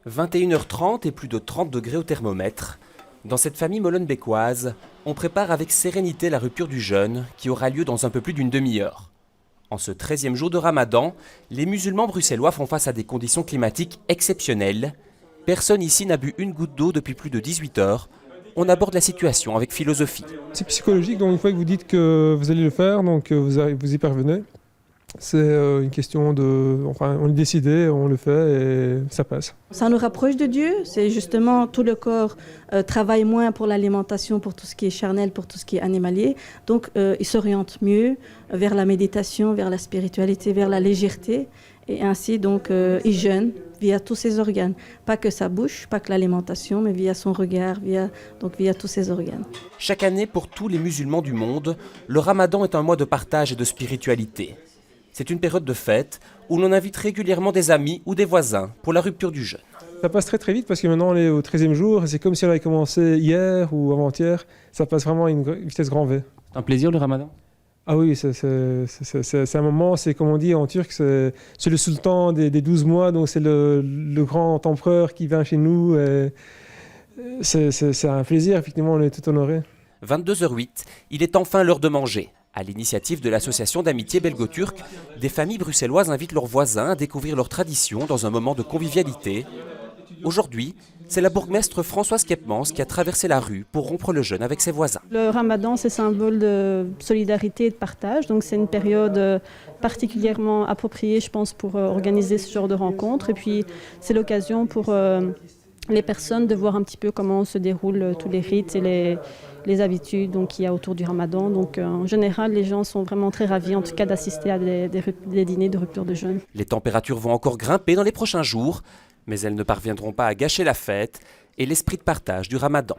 21h30 et plus de 30 degrés au thermomètre. Dans cette famille molenbeekoise, on prépare avec sérénité la rupture du jeûne qui aura lieu dans un peu plus d'une demi-heure. En ce 13e jour de Ramadan, les musulmans bruxellois font face à des conditions climatiques exceptionnelles. Personne ici n'a bu une goutte d'eau depuis plus de 18 heures. On aborde la situation avec philosophie. C'est psychologique, donc une fois que vous dites que vous allez le faire, donc vous y parvenez. C'est une question de... Enfin, on est décidé, on le fait et ça passe. Ça nous rapproche de Dieu, c'est justement tout le corps travaille moins pour l'alimentation, pour tout ce qui est charnel, pour tout ce qui est animalier. Donc il s'oriente mieux vers la méditation, vers la spiritualité, vers la légèreté. Et ainsi, donc, il jeûne via tous ses organes. Pas que sa bouche, pas que l'alimentation, mais via son regard, via tous ses organes. Chaque année, pour tous les musulmans du monde, le Ramadan est un mois de partage et de spiritualité. C'est une période de fête où l'on invite régulièrement des amis ou des voisins pour la rupture du jeûne. Ça passe très très vite parce que maintenant on est au 13e jour et c'est comme si on avait commencé hier ou avant-hier. Ça passe vraiment à une vitesse grand V. C'est un plaisir le Ramadan ? Ah oui, c'est un moment, c'est comme on dit en turc, c'est le sultan des 12 mois, donc c'est le grand empereur qui vient chez nous. C'est un plaisir, effectivement, on est tout honorés. 22h08, il est enfin l'heure de manger. À l'initiative de l'association d'amitié belgo-turque, des familles bruxelloises invitent leurs voisins à découvrir leurs traditions dans un moment de convivialité. Aujourd'hui, c'est la bourgmestre Françoise Kepmans qui a traversé la rue pour rompre le jeûne avec ses voisins. Le Ramadan, c'est symbole de solidarité et de partage, donc c'est une période particulièrement appropriée, je pense, pour organiser ce genre de rencontres. Et puis, c'est l'occasion pour les personnes de voir un petit peu comment se déroulent tous les rites et les habitudes qu'il y a autour du Ramadan. Donc en général, les gens sont vraiment très ravis en tout cas d'assister à des dîners de rupture de jeûne. Les températures vont encore grimper dans les prochains jours, mais elles ne parviendront pas à gâcher la fête et l'esprit de partage du Ramadan.